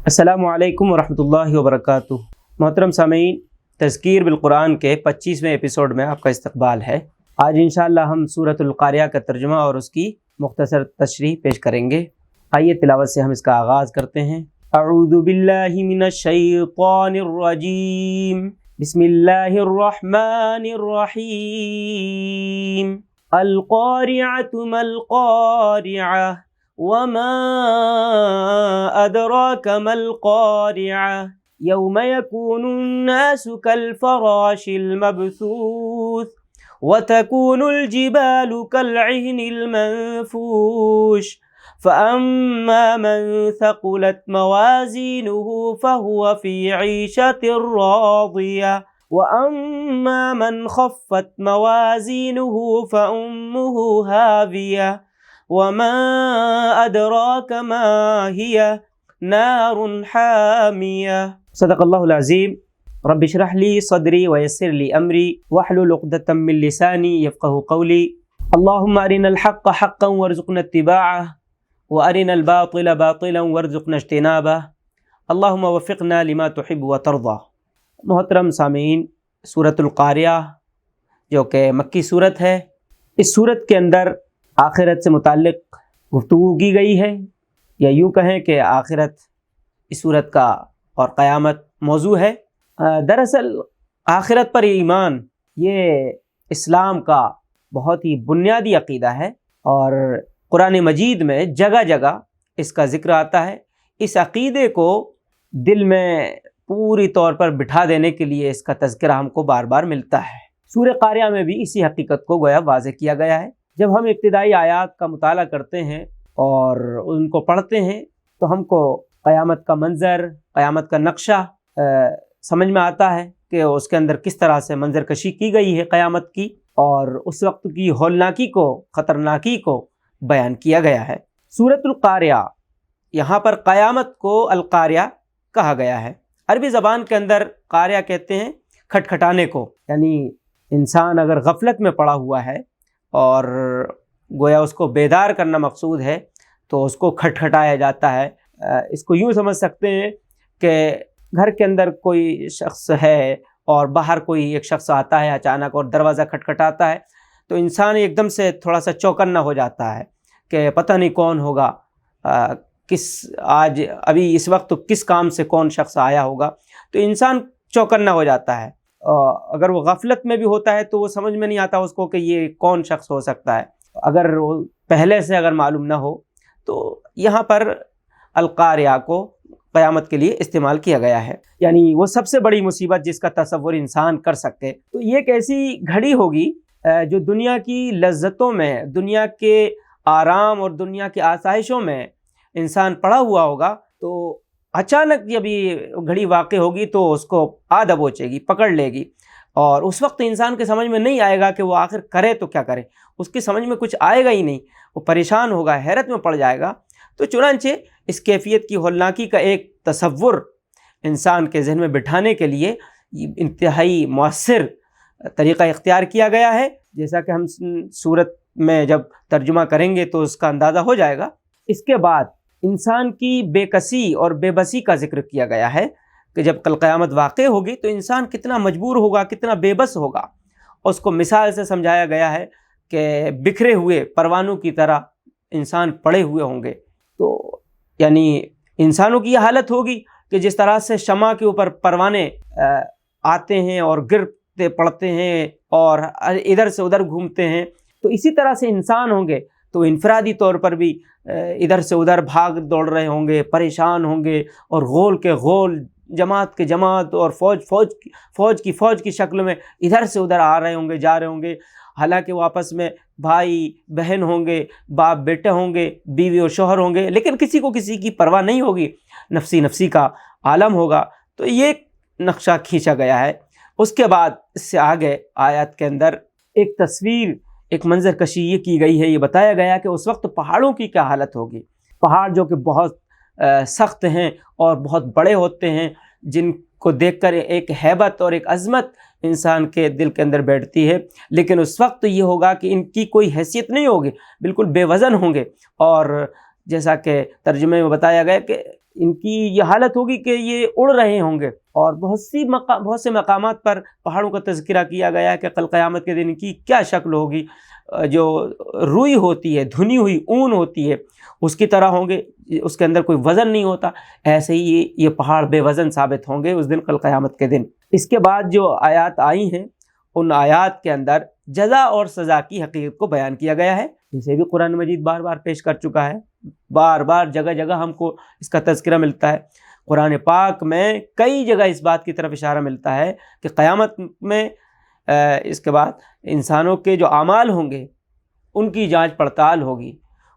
السلام علیکم ورحمۃ اللہ وبرکاتہ۔ محترم سامعین، تذکیر بالقرآن کے 25ویں ایپیسوڈ میں آپ کا استقبال ہے۔ آج انشاءاللہ ہم سورۃ القاریہ کا ترجمہ اور اس کی مختصر تشریح پیش کریں گے۔ آئیے تلاوت سے ہم اس کا آغاز کرتے ہیں۔ اعوذ باللہ من الشیطان الرجیم، بسم اللہ الرحمن الرحیم۔ القاریعۃ ما القاریعۃ وما أدراك ما القارعة يوم يكون الناس كالفراش المبثوث وتكون الجبال كالعهن المنفوش فأما من ثقلت موازينه فهو في عيشة راضية وأما من خفت موازينه فأمه هاوية وما أدراك ما هي نار حامية۔ صدق اللہ العظیم۔ رب اشرح لي صدری ويسر لي أمری واحلل عقدة من لسانی يفقهوا قولی۔ اللهم أرنا الحق حقا وارزقنا اتباعه وأرنا الباطل باطلا وارزقنا اجتنابه اللهم وفقنا لما تحب وترضى۔ محترم سامعین، سورۃ القاریہ جو کہ مکی سورت ہے، اس سورت کے اندر آخرت سے متعلق گفتگو کی گئی ہے، یا یوں کہیں کہ آخرت اس صورت کا اور قیامت موضوع ہے۔ دراصل آخرت پر ایمان یہ اسلام کا بہت ہی بنیادی عقیدہ ہے، اور قرآن مجید میں جگہ جگہ اس کا ذکر آتا ہے۔ اس عقیدے کو دل میں پوری طور پر بٹھا دینے کے لیے اس کا تذکرہ ہم کو بار بار ملتا ہے۔ سورہ قاریہ میں بھی اسی حقیقت کو گویا واضح کیا گیا ہے۔ جب ہم ابتدائی آیات کا مطالعہ کرتے ہیں اور ان کو پڑھتے ہیں تو ہم کو قیامت کا منظر، قیامت کا نقشہ سمجھ میں آتا ہے کہ اس کے اندر کس طرح سے منظر کشی کی گئی ہے قیامت کی، اور اس وقت کی ہولناکی کو، خطرناکی کو بیان کیا گیا ہے۔ سورۃ القاریہ، یہاں پر قیامت کو القاریہ کہا گیا ہے۔ عربی زبان کے اندر قاریہ کہتے ہیں کھٹکھٹانے کو، یعنی انسان اگر غفلت میں پڑا ہوا ہے اور گویا اس کو بیدار کرنا مقصود ہے تو اس کو کھٹکھٹایا جاتا ہے۔ اس کو یوں سمجھ سکتے ہیں کہ گھر کے اندر کوئی شخص ہے اور باہر کوئی ایک شخص آتا ہے اچانک اور دروازہ کھٹکھٹاتا ہے، تو انسان ایک دم سے تھوڑا سا چوکنا ہو جاتا ہے کہ پتہ نہیں کون ہوگا، آج ابھی اس وقت کس کام سے کون شخص آیا ہوگا، تو انسان چوکنا ہو جاتا ہے۔ اگر وہ غفلت میں بھی ہوتا ہے تو وہ سمجھ میں نہیں آتا اس کو کہ یہ کون شخص ہو سکتا ہے، اگر وہ پہلے سے اگر معلوم نہ ہو۔ تو یہاں پر القاریہ کو قیامت کے لیے استعمال کیا گیا ہے، یعنی وہ سب سے بڑی مصیبت جس کا تصور انسان کر سکے۔ تو یہ ایک ایسی گھڑی ہوگی جو دنیا کی لذتوں میں، دنیا کے آرام اور دنیا کی آسائشوں میں انسان پڑا ہوا ہوگا، تو اچانک جب یہ گھڑی واقع ہوگی تو اس کو آ دبوچے گی، پکڑ لے گی، اور اس وقت انسان کے سمجھ میں نہیں آئے گا کہ وہ آخر کرے تو کیا کرے، اس کی سمجھ میں کچھ آئے گا ہی نہیں، وہ پریشان ہوگا، حیرت میں پڑ جائے گا۔ تو چنانچہ اس کیفیت کی ہولناکی کا ایک تصور انسان کے ذہن میں بٹھانے کے لیے انتہائی مؤثر طریقہ اختیار کیا گیا ہے، جیسا کہ ہم سورت میں جب ترجمہ کریں گے تو اس کا اندازہ ہو جائے گا۔ اس کے بعد انسان کی بے کسی اور بے بسی کا ذکر کیا گیا ہے کہ جب کل قیامت واقع ہوگی تو انسان کتنا مجبور ہوگا، کتنا بے بس ہوگا۔ اس کو مثال سے سمجھایا گیا ہے کہ بکھرے ہوئے پروانوں کی طرح انسان پڑے ہوئے ہوں گے۔ تو یعنی انسانوں کی یہ حالت ہوگی کہ جس طرح سے شمع کے اوپر پروانے آتے ہیں اور گرتے پڑتے ہیں اور ادھر سے ادھر گھومتے ہیں، تو اسی طرح سے انسان ہوں گے تو انفرادی طور پر بھی ادھر سے ادھر بھاگ دوڑ رہے ہوں گے، پریشان ہوں گے، اور غول کے غول، جماعت کے جماعت اور فوج کی شکل میں ادھر سے ادھر آ رہے ہوں گے، جا رہے ہوں گے۔ حالانکہ وہ آپس میں بھائی بہن ہوں گے، باپ بیٹے ہوں گے، بیوی اور شوہر ہوں گے، لیکن کسی کو کسی کی پرواہ نہیں ہوگی، نفسی نفسی کا عالم ہوگا۔ تو یہ نقشہ کھینچا گیا ہے۔ اس کے بعد اس سے آگے آیات کے اندر ایک تصویر، ایک منظر کشی یہ کی گئی ہے، یہ بتایا گیا کہ اس وقت پہاڑوں کی کیا حالت ہوگی۔ پہاڑ جو کہ بہت سخت ہیں اور بہت بڑے ہوتے ہیں، جن کو دیکھ کر ایک ہیبت اور ایک عظمت انسان کے دل کے اندر بیٹھتی ہے، لیکن اس وقت یہ ہوگا کہ ان کی کوئی حیثیت نہیں ہوگی، بالکل بے وزن ہوں گے، اور جیسا کہ ترجمے میں بتایا گیا کہ ان کی یہ حالت ہوگی کہ یہ اڑ رہے ہوں گے۔ اور بہت سے مقامات پر پہاڑوں کا تذکرہ کیا گیا ہے کہ کل قیامت کے دن ان کی کیا شکل ہوگی، جو روئی ہوتی ہے، دھنی ہوئی اون ہوتی ہے، اس کی طرح ہوں گے، اس کے اندر کوئی وزن نہیں ہوتا، ایسے ہی یہ پہاڑ بے وزن ثابت ہوں گے اس دن، کل قیامت کے دن۔ اس کے بعد جو آیات آئی ہیں ان آیات کے اندر جزا اور سزا کی حقیقت کو بیان کیا گیا ہے، جسے بھی قرآن مجید بار بار پیش کر چکا ہے، بار بار جگہ جگہ ہم کو اس کا تذکرہ ملتا ہے۔ قرآن پاک میں کئی جگہ اس بات کی طرف اشارہ ملتا ہے کہ قیامت میں اس کے بعد انسانوں کے جو اعمال ہوں گے ان کی جانچ پڑتال ہوگی،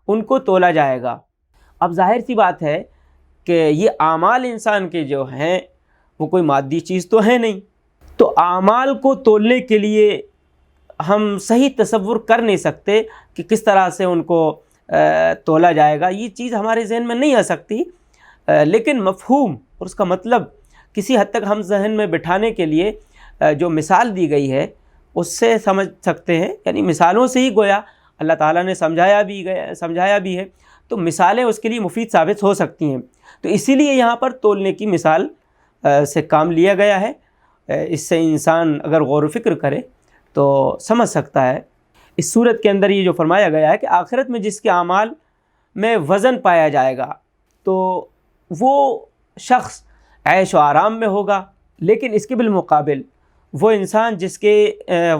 ان کو تولا جائے گا۔ اب ظاہر سی بات ہے کہ یہ اعمال انسان کے جو ہیں وہ کوئی مادی چیز تو ہے نہیں، تو اعمال کو تولنے کے لیے ہم صحیح تصور کر نہیں سکتے کہ کس طرح سے ان کو تولا جائے گا، یہ چیز ہمارے ذہن میں نہیں آ سکتی، لیکن مفہوم اور اس کا مطلب کسی حد تک ہم ذہن میں بٹھانے کے لیے جو مثال دی گئی ہے اس سے سمجھ سکتے ہیں، یعنی مثالوں سے ہی گویا اللہ تعالیٰ نے سمجھایا بھی ہے، تو مثالیں اس کے لیے مفید ثابت ہو سکتی ہیں، تو اسی لیے یہاں پر تولنے کی مثال سے کام لیا گیا ہے۔ اس سے انسان اگر غور و فکر کرے تو سمجھ سکتا ہے۔ اس صورت کے اندر یہ جو فرمایا گیا ہے کہ آخرت میں جس کے اعمال میں وزن پایا جائے گا تو وہ شخص عیش و آرام میں ہوگا، لیکن اس کے بالمقابل وہ انسان جس کے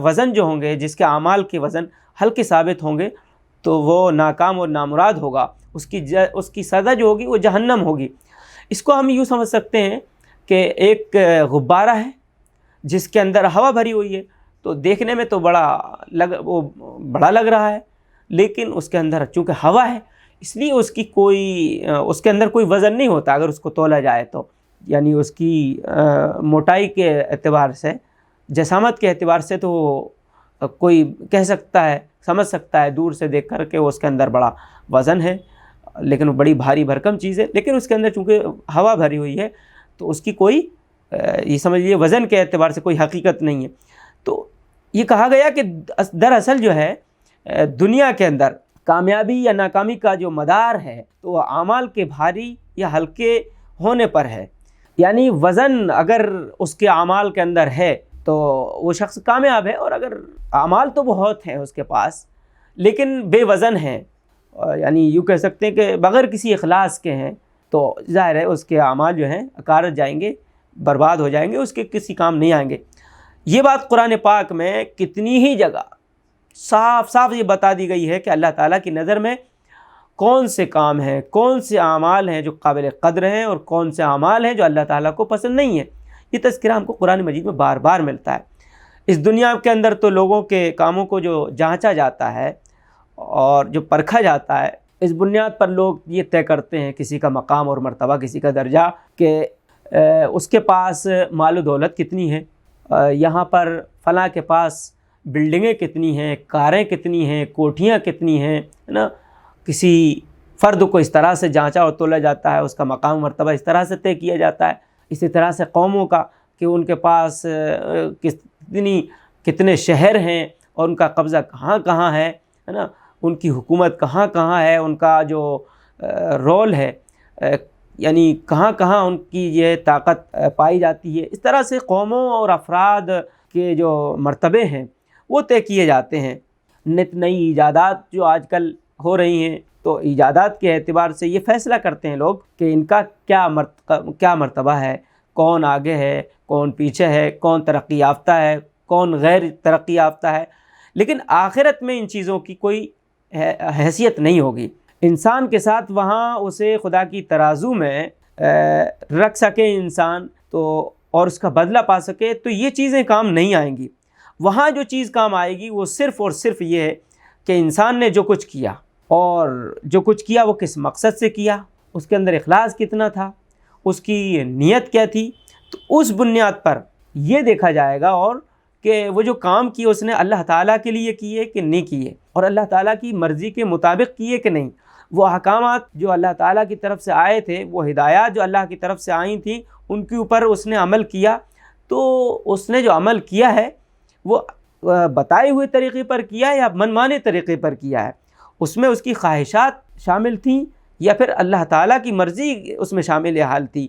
وزن جو ہوں گے، جس کے اعمال کے وزن ہلکے ثابت ہوں گے تو وہ ناکام اور نامراد ہوگا، اس کی سزا جو ہوگی وہ جہنم ہوگی۔ اس کو ہم یوں سمجھ سکتے ہیں کہ ایک غبارہ ہے جس کے اندر ہوا بھری ہوئی ہے، تو دیکھنے میں تو بڑا لگ رہا ہے، لیکن اس کے اندر چونکہ ہوا ہے اس لیے اس کے اندر کوئی وزن نہیں ہوتا اگر اس کو تولا جائے تو، یعنی اس کی موٹائی کے اعتبار سے، جسامت کے اعتبار سے تو کوئی کہہ سکتا ہے، سمجھ سکتا ہے دور سے دیکھ کر کہ اس کے اندر بڑا وزن ہے، لیکن وہ بڑی بھاری بھرکم چیز ہے، لیکن اس کے اندر چونکہ ہوا بھری ہوئی ہے تو اس کی کوئی یہ سمجھ لیجیے وزن کے اعتبار سے کوئی حقیقت نہیں ہے۔ تو یہ کہا گیا کہ دراصل جو ہے دنیا کے اندر کامیابی یا ناکامی کا جو مدار ہے تو وہ اعمال کے بھاری یا ہلکے ہونے پر ہے، یعنی وزن اگر اس کے اعمال کے اندر ہے تو وہ شخص کامیاب ہے، اور اگر اعمال تو بہت ہیں اس کے پاس لیکن بے وزن ہیں، یعنی یوں کہہ سکتے ہیں کہ بغیر کسی اخلاص کے ہیں، تو ظاہر ہے اس کے اعمال جو ہیں اکارت جائیں گے، برباد ہو جائیں گے، اس کے کسی کام نہیں آئیں گے۔ یہ بات قرآن پاک میں کتنی ہی جگہ صاف صاف یہ بتا دی گئی ہے کہ اللہ تعالیٰ کی نظر میں کون سے کام ہیں، کون سے اعمال ہیں جو قابل قدر ہیں، اور کون سے اعمال ہیں جو اللہ تعالیٰ کو پسند نہیں ہیں۔ یہ تذکرہ ہم کو قرآن مجید میں بار بار ملتا ہے۔ اس دنیا کے اندر تو لوگوں کے کاموں کو جو جانچا جاتا ہے اور جو پرکھا جاتا ہے، اس بنیاد پر لوگ یہ طے کرتے ہیں کسی کا مقام اور مرتبہ، کسی کا درجہ، کہ اس کے پاس مال و دولت کتنی ہے، یہاں پر فلاں کے پاس بلڈنگیں کتنی ہیں، کاریں کتنی ہیں، کوٹھیاں کتنی ہیں، ہے نا۔ کسی فرد کو اس طرح سے جانچا اور تولا جاتا ہے، اس کا مقام مرتبہ اس طرح سے طے کیا جاتا ہے۔ اسی طرح سے قوموں کا کہ ان کے پاس کتنے شہر ہیں اور ان کا قبضہ کہاں کہاں ہے نا، ان کی حکومت کہاں کہاں ہے، ان کا جو رول ہے یعنی کہاں کہاں ان کی یہ طاقت پائی جاتی ہے۔ اس طرح سے قوموں اور افراد کے جو مرتبے ہیں وہ طے کیے جاتے ہیں۔ نت نئی ایجادات جو آج کل ہو رہی ہیں تو ایجادات کے اعتبار سے یہ فیصلہ کرتے ہیں لوگ کہ ان کا کیا مرتبہ ہے، کون آگے ہے، کون پیچھے ہے، کون ترقی یافتہ ہے، کون غیر ترقی یافتہ ہے، لیکن آخرت میں ان چیزوں کی کوئی حیثیت نہیں ہوگی۔ انسان کے ساتھ وہاں اسے خدا کی ترازو میں رکھ سکے انسان تو، اور اس کا بدلہ پا سکے، تو یہ چیزیں کام نہیں آئیں گی۔ وہاں جو چیز کام آئے گی وہ صرف اور صرف یہ ہے کہ انسان نے جو کچھ کیا، اور جو کچھ کیا وہ کس مقصد سے کیا، اس کے اندر اخلاص کتنا تھا، اس کی نیت کیا تھی، تو اس بنیاد پر یہ دیکھا جائے گا، اور کہ وہ جو کام کیے اس نے اللہ تعالیٰ کے لیے کیے کہ نہیں کیے، اور اللہ تعالیٰ کی مرضی کے مطابق کیے کہ نہیں۔ وہ احکامات جو اللہ تعالیٰ کی طرف سے آئے تھے، وہ ہدایات جو اللہ کی طرف سے آئی تھیں، ان کے اوپر اس نے عمل کیا، تو اس نے جو عمل کیا ہے وہ بتائے ہوئے طریقے پر کیا ہے یا من مانے طریقے پر کیا ہے، اس میں اس کی خواہشات شامل تھیں یا پھر اللہ تعالیٰ کی مرضی اس میں شامل حال تھی،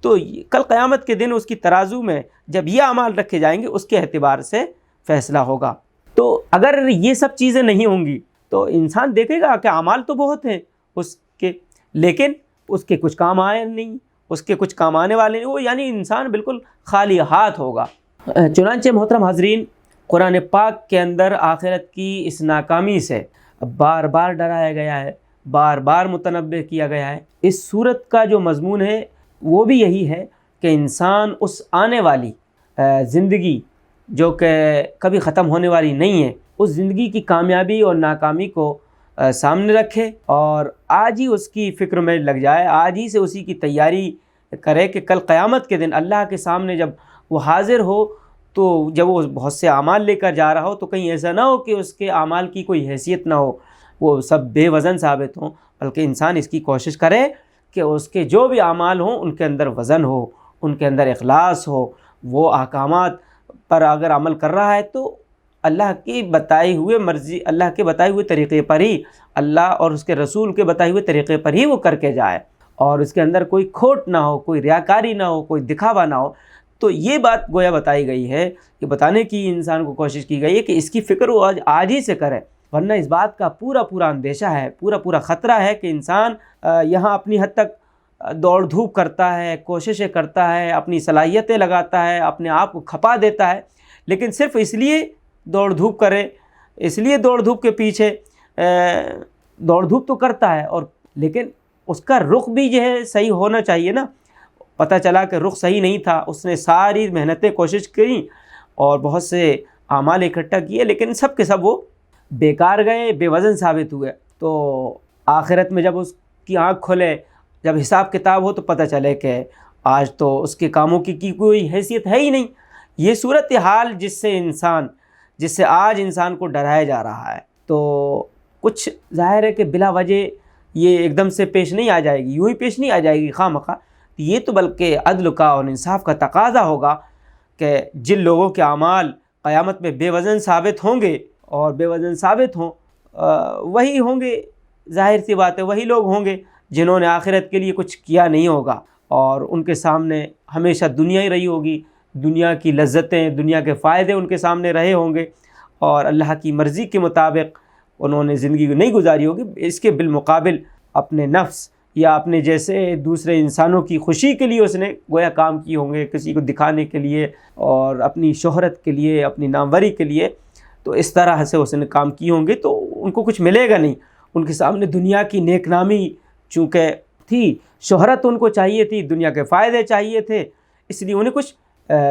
تو کل قیامت کے دن اس کی ترازو میں جب یہ اعمال رکھے جائیں گے اس کے اعتبار سے فیصلہ ہوگا۔ تو اگر یہ سب چیزیں نہیں ہوں گی تو انسان دیکھے گا کہ اعمال تو بہت ہیں اس کے، لیکن اس کے کچھ کام آئے نہیں، اس کے کچھ کام آنے والے نہیں، وہ یعنی انسان بالکل خالی ہاتھ ہوگا۔ چنانچہ محترم حاضرین، قرآن پاک کے اندر آخرت کی اس ناکامی سے بار بار ڈرایا گیا ہے، بار بار متنبہ کیا گیا ہے۔ اس صورت کا جو مضمون ہے وہ بھی یہی ہے کہ انسان اس آنے والی زندگی جو کہ کبھی ختم ہونے والی نہیں ہے، اس زندگی کی کامیابی اور ناکامی کو سامنے رکھے اور آج ہی اس کی فکر میں لگ جائے، آج ہی سے اسی کی تیاری کرے کہ کل قیامت کے دن اللہ کے سامنے جب وہ حاضر ہو تو جب وہ بہت سے اعمال لے کر جا رہا ہو تو کہیں ایسا نہ ہو کہ اس کے اعمال کی کوئی حیثیت نہ ہو، وہ سب بے وزن ثابت ہوں، بلکہ انسان اس کی کوشش کرے کہ اس کے جو بھی اعمال ہوں ان کے اندر وزن ہو، ان کے اندر اخلاص ہو، وہ احکامات پر اگر عمل کر رہا ہے تو اللہ کی بتائی ہوئے مرضی، اللہ کے بتائے ہوئے طریقے پر ہی، اللہ اور اس کے رسول کے بتائے ہوئے طریقے پر ہی وہ کر کے جائے، اور اس کے اندر کوئی کھوٹ نہ ہو، کوئی ریاکاری نہ ہو، کوئی دکھاوا نہ ہو۔ تو یہ بات گویا بتائی گئی ہے کہ بتانے کی انسان کو کوشش کی گئی ہے کہ اس کی فکر وہ آج ہی سے کرے، ورنہ اس بات کا پورا اندیشہ ہے، پورا خطرہ ہے کہ انسان یہاں اپنی حد تک دوڑ دھوپ کرتا ہے، کوششیں کرتا ہے، اپنی صلاحیتیں لگاتا ہے، اپنے آپ کو کھپا دیتا ہے، لیکن صرف اس لیے دوڑ دھوپ کرے، اس لیے دوڑ دھوپ کے پیچھے دوڑ دھوپ تو کرتا ہے، اور لیکن اس کا رخ بھی جو ہے صحیح ہونا چاہیے نا۔ پتہ چلا کہ رخ صحیح نہیں تھا، اس نے ساری محنتیں کوشش کریں اور بہت سے اعمال اکٹھا کیے، لیکن سب کے سب وہ بیکار گئے، بے وزن ثابت ہوئے۔ تو آخرت میں جب اس کی آنکھ کھلے، جب حساب کتاب ہو تو پتہ چلے کہ آج تو اس کے کاموں کی کوئی حیثیت ہے ہی نہیں۔ یہ صورتحال جس سے آج انسان کو ڈرایا جا رہا ہے، تو کچھ ظاہر ہے کہ بلا وجہ یہ ایک دم سے پیش نہیں آ جائے گی، یوں ہی پیش نہیں آ جائے گی خواہ مخواہ، یہ تو بلکہ عدل کا اور انصاف کا تقاضا ہوگا کہ جن لوگوں کے اعمال قیامت میں بے وزن ثابت ہوں گے اور بے وزن ثابت ہوں وہی ہوں گے، ظاہر سی بات ہے وہی لوگ ہوں گے جنہوں نے آخرت کے لیے کچھ کیا نہیں ہوگا، اور ان کے سامنے ہمیشہ دنیا ہی رہی ہوگی، دنیا کی لذتیں، دنیا کے فائدے ان کے سامنے رہے ہوں گے، اور اللہ کی مرضی کے مطابق انہوں نے زندگی نہیں گزاری ہوگی۔ اس کے بالمقابل اپنے نفس یا اپنے جیسے دوسرے انسانوں کی خوشی کے لیے اس نے گویا کام کیے ہوں گے، کسی کو دکھانے کے لیے اور اپنی شہرت کے لیے، اپنی ناموری کے لیے، تو اس طرح سے اس نے کام کیے ہوں گے، تو ان کو کچھ ملے گا نہیں۔ ان کے سامنے دنیا کی نیک نامی چونکہ تھی، شہرت ان کو چاہیے تھی، دنیا کے فائدے چاہیے تھے، اس لیے انہیں کچھ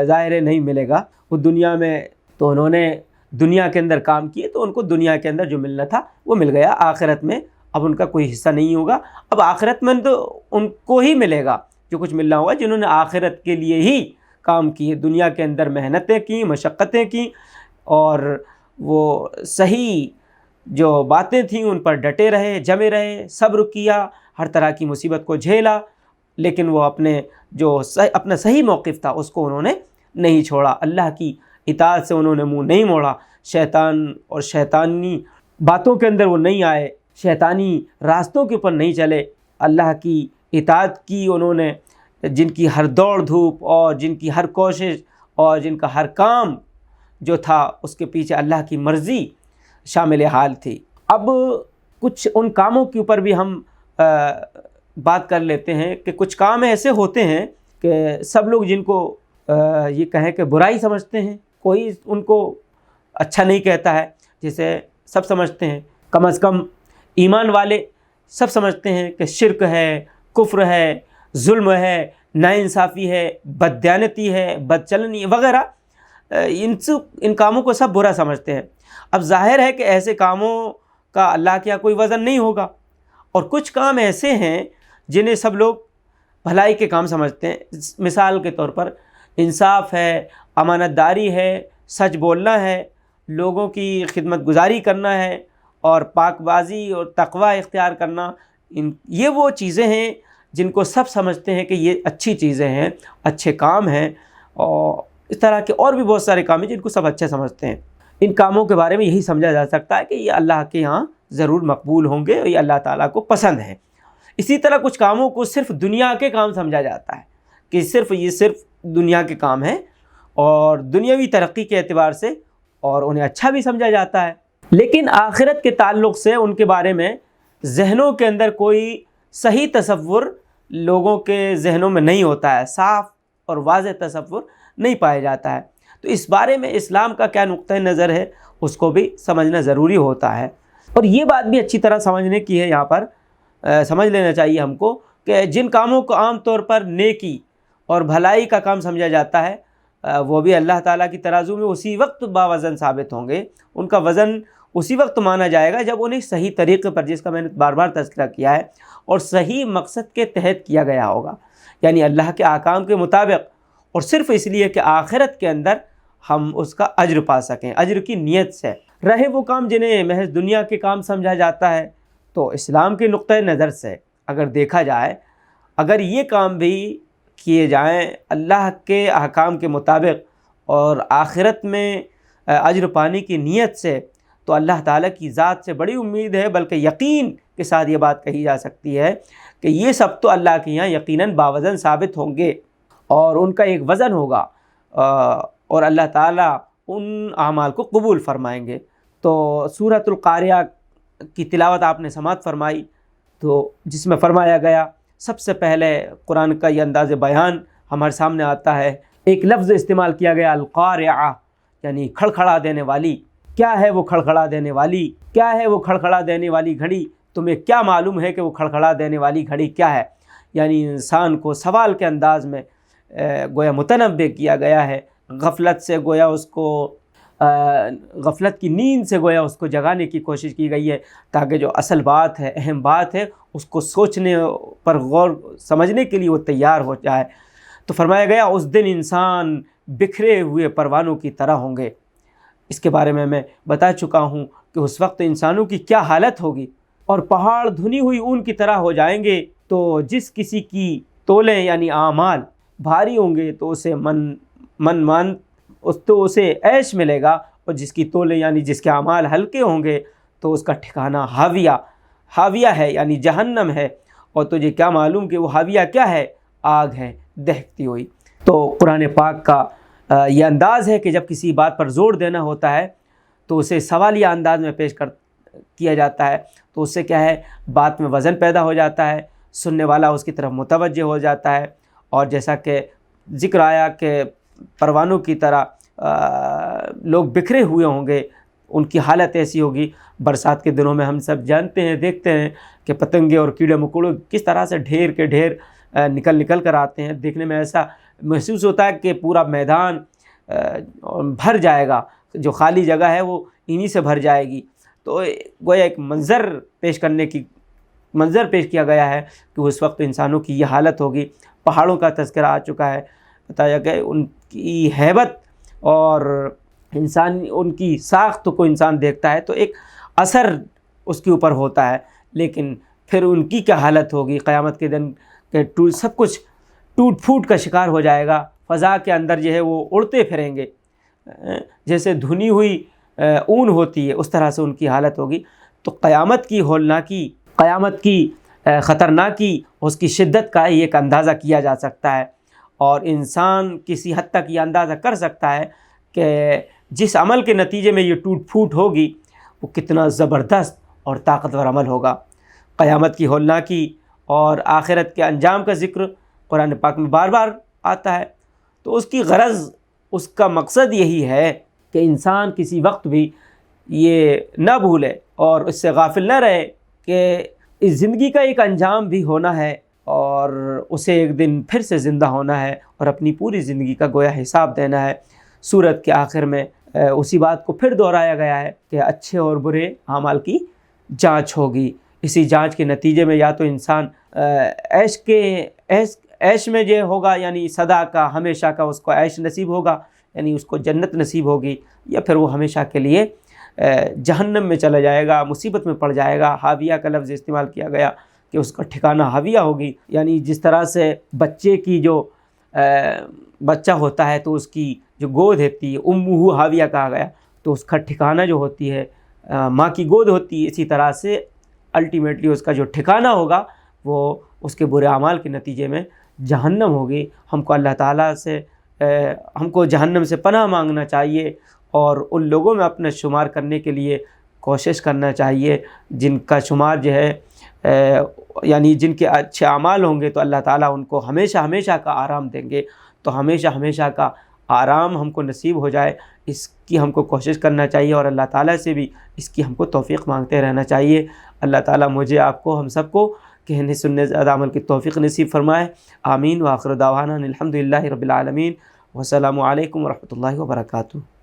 ظاہر نہیں ملے گا۔ وہ دنیا میں تو انہوں نے دنیا کے اندر کام کیے تو ان کو دنیا کے اندر جو ملنا تھا وہ مل گیا، آخرت میں اب ان کا کوئی حصہ نہیں ہوگا۔ اب آخرت میں تو ان کو ہی ملے گا جو کچھ ملنا ہوگا جنہوں نے آخرت کے لیے ہی کام کیے، دنیا کے اندر محنتیں کیں، مشقتیں کیں، اور وہ صحیح جو باتیں تھیں ان پر ڈٹے رہے، جمے رہے، صبر کیا، ہر طرح کی مصیبت کو جھیلا، لیکن وہ اپنا صحیح موقف تھا اس کو انہوں نے نہیں چھوڑا، اللہ کی اطاعت سے انہوں نے منہ نہیں موڑا، شیطان اور شیطانی باتوں کے اندر وہ نہیں آئے، شیطانی راستوں کے اوپر نہیں چلے، اللہ کی اطاعت کی انہوں نے، جن کی ہر دوڑ دھوپ اور جن کی ہر کوشش اور جن کا ہر کام جو تھا اس کے پیچھے اللہ کی مرضی شامل حال تھی۔ اب کچھ ان کاموں کے اوپر بھی ہم بات کر لیتے ہیں کہ کچھ کام ایسے ہوتے ہیں کہ سب لوگ جن کو یہ کہیں کہ برائی سمجھتے ہیں، کوئی ان کو اچھا نہیں کہتا ہے، جیسے سب سمجھتے ہیں، کم از کم ایمان والے سب سمجھتے ہیں کہ شرک ہے، کفر ہے، ظلم ہے، ناانصافی ہے، بددیانتی ہے، بدچلنی وغیرہ، ان کاموں کو سب برا سمجھتے ہیں۔ اب ظاہر ہے کہ ایسے کاموں کا اللہ کے یہاں کوئی وزن نہیں ہوگا، اور کچھ کام ایسے ہیں جنہیں سب لوگ بھلائی کے کام سمجھتے ہیں۔ مثال کے طور پر انصاف ہے، امانت داری ہے، سچ بولنا ہے، لوگوں کی خدمت گزاری کرنا ہے، اور پاک بازی اور تقوی اختیار کرنا، یہ وہ چیزیں ہیں جن کو سب سمجھتے ہیں کہ یہ اچھی چیزیں ہیں، اچھے کام ہیں، اور اس طرح کے اور بھی بہت سارے کام ہیں جن کو سب اچھے سمجھتے ہیں۔ ان کاموں کے بارے میں یہی سمجھا جا سکتا ہے کہ یہ اللہ کے ہاں ضرور مقبول ہوں گے اور یہ اللہ تعالیٰ کو پسند ہے۔ اسی طرح کچھ کاموں کو صرف دنیا کے کام سمجھا جاتا ہے کہ یہ صرف دنیا کے کام ہیں اور دنیاوی ترقی کے اعتبار سے، اور انہیں اچھا بھی سمجھا جاتا ہے، لیکن آخرت کے تعلق سے ان کے بارے میں ذہنوں کے اندر کوئی صحیح تصور لوگوں کے ذہنوں میں نہیں ہوتا ہے، صاف اور واضح تصور نہیں پایا جاتا ہے۔ تو اس بارے میں اسلام کا کیا نقطہ نظر ہے اس کو بھی سمجھنا ضروری ہوتا ہے، اور یہ بات بھی اچھی طرح سمجھنے کی ہے، یہاں پر سمجھ لینا چاہیے ہم کو کہ جن کاموں کو عام طور پر نیکی اور بھلائی کا کام سمجھا جاتا ہے وہ بھی اللہ تعالیٰ کی ترازو میں اسی وقت باوزن ثابت ہوں گے، ان کا وزن اسی وقت مانا جائے گا جب انہیں صحیح طریقے پر، جس کا میں نے بار بار تذکرہ کیا ہے، اور صحیح مقصد کے تحت کیا گیا ہوگا، یعنی اللہ کے احکام کے مطابق، اور صرف اس لیے کہ آخرت کے اندر ہم اس کا اجر پا سکیں، اجر کی نیت سے۔ رہے وہ کام جنہیں محض دنیا کے کام سمجھا جاتا ہے، تو اسلام کے نقطہ نظر سے اگر دیکھا جائے، اگر یہ کام بھی کیے جائیں اللہ کے احکام کے مطابق اور آخرت میں اجر پانے کی نیت سے، تو اللہ تعالیٰ کی ذات سے بڑی امید ہے، بلکہ یقین کے ساتھ یہ بات کہی جا سکتی ہے کہ یہ سب تو اللہ کے یہاں یقیناً باوزن ثابت ہوں گے، اور ان کا ایک وزن ہوگا، اور اللہ تعالیٰ ان اعمال کو قبول فرمائیں گے۔ تو سورۃ القاریہ کی تلاوت آپ نے سماعت فرمائی، تو جس میں فرمایا گیا، سب سے پہلے قرآن کا یہ انداز بیان ہمارے سامنے آتا ہے، ایک لفظ استعمال کیا گیا القاریہ، یعنی کھڑکھڑا دینے والی۔ کیا ہے وہ کھڑکھڑا دینے والی؟ کیا ہے وہ کھڑکھڑا دینے والی گھڑی؟ تمہیں کیا معلوم ہے کہ وہ کھڑکھڑا دینے والی گھڑی کیا ہے؟ یعنی انسان کو سوال کے انداز میں گویا متنبہ کیا گیا ہے، غفلت سے گویا اس کو غفلت کی نیند سے گویا اس کو جگانے کی کوشش کی گئی ہے، تاکہ جو اصل بات ہے، اہم بات ہے، اس کو سوچنے پر غور سمجھنے کے لیے وہ تیار ہو جائے۔ تو فرمایا گیا اس دن انسان بکھرے ہوئے پروانوں کی طرح ہوں گے۔ اس کے بارے میں بتا چکا ہوں کہ اس وقت انسانوں کی کیا حالت ہوگی، اور پہاڑ دھنی ہوئی اون کی طرح ہو جائیں گے۔ تو جس کسی کی تولیں یعنی اعمال بھاری ہوں گے تو اسے عیش ملے گا، اور جس کی تولیں یعنی جس کے اعمال ہلکے ہوں گے تو اس کا ٹھکانہ حاویہ ہے، یعنی جہنم ہے، اور تجھے کیا معلوم کہ وہ حاویہ کیا ہے؟ آگ ہے دہکتی ہوئی۔ تو قرآن پاک کا یہ انداز ہے کہ جب کسی بات پر زور دینا ہوتا ہے تو اسے سوالیہ انداز میں پیش کیا جاتا ہے، تو اس سے کیا ہے، بات میں وزن پیدا ہو جاتا ہے، سننے والا اس کی طرف متوجہ ہو جاتا ہے، اور جیسا کہ ذکر آیا کہ پروانوں کی طرح لوگ بکھرے ہوئے ہوں گے، ان کی حالت ایسی ہوگی۔ برسات کے دنوں میں ہم سب جانتے ہیں، دیکھتے ہیں کہ پتنگے اور کیڑے مکوڑے کس طرح سے ڈھیر کے ڈھیر نکل کر آتے ہیں۔ دیکھنے میں ایسا محسوس ہوتا ہے کہ پورا میدان بھر جائے گا، جو خالی جگہ ہے وہ انہی سے بھر جائے گی۔ تو گویا ایک منظر پیش کیا گیا ہے کہ اس وقت انسانوں کی یہ حالت ہوگی۔ پہاڑوں کا تذکرہ آ چکا ہے، بتایا کہ ان کی ہیبت اور ان کی ساخت کو انسان دیکھتا ہے تو ایک اثر اس کے اوپر ہوتا ہے، لیکن پھر ان کی کیا حالت ہوگی قیامت کے دن کہ سب کچھ ٹوٹ پھوٹ کا شکار ہو جائے گا، فضا کے اندر جو ہے وہ اڑتے پھریں گے، جیسے دھنی ہوئی اون ہوتی ہے اس طرح سے ان کی حالت ہوگی۔ تو قیامت کی ہولناکی، قیامت کی خطرناکی، اس کی شدت کا ایک اندازہ کیا جا سکتا ہے، اور انسان کسی حد تک یہ اندازہ کر سکتا ہے کہ جس عمل کے نتیجے میں یہ ٹوٹ پھوٹ ہوگی وہ کتنا زبردست اور طاقتور عمل ہوگا۔ قیامت کی ہولناکی اور آخرت کے انجام کا ذکر قرآن پاک میں بار بار آتا ہے، تو اس کی غرض، اس کا مقصد یہی ہے کہ انسان کسی وقت بھی یہ نہ بھولے اور اس سے غافل نہ رہے کہ اس زندگی کا ایک انجام بھی ہونا ہے، اور اسے ایک دن پھر سے زندہ ہونا ہے اور اپنی پوری زندگی کا گویا حساب دینا ہے۔ سورت کے آخر میں اسی بات کو پھر دہرایا گیا ہے کہ اچھے اور برے اعمال کی جانچ ہوگی۔ اسی جانچ کے نتیجے میں یا تو انسان عیش میں جو ہوگا، یعنی سدا کا، ہمیشہ کا اس کو عیش نصیب ہوگا، یعنی اس کو جنت نصیب ہوگی، یا پھر وہ ہمیشہ کے لیے جہنم میں چلا جائے گا، مصیبت میں پڑ جائے گا۔ حاویہ کا لفظ استعمال کیا گیا کہ اس کا ٹھکانہ حاویہ ہوگی، یعنی جس طرح سے بچے کی جو بچہ ہوتا ہے تو اس کی جو گود ہوتی ہے امہ حاویہ کہا گیا، تو اس کا ٹھکانہ جو ہوتی ہے ماں کی گود ہوتی ہے، اسی طرح سے الٹیمیٹلی اس کا جو ٹھکانہ ہوگا وہ اس کے برے اعمال کے نتیجے میں جہنم ہوگی۔ ہم کو اللہ تعالیٰ سے ہم کو جہنم سے پناہ مانگنا چاہیے، اور ان لوگوں میں اپنا شمار کرنے کے لیے کوشش کرنا چاہیے جن کا شمار جو ہے یعنی جن کے اچھے اعمال ہوں گے تو اللہ تعالیٰ ان کو ہمیشہ ہمیشہ کا آرام دیں گے۔ تو ہمیشہ ہمیشہ کا آرام ہم کو نصیب ہو جائے، اس کی ہم کو کوشش کرنا چاہیے، اور اللہ تعالیٰ سے بھی اس کی ہم کو توفیق مانگتے رہنا چاہیے۔ اللہ تعالیٰ مجھے، آپ کو، ہم سب کو کہنے سننے زیادہ عمل کی توفیق نصیب فرمائے۔ آمین۔ وآخر دعوانا الحمد للہ رب العالمین، والسلام علیکم ورحمۃ اللہ وبرکاتہ۔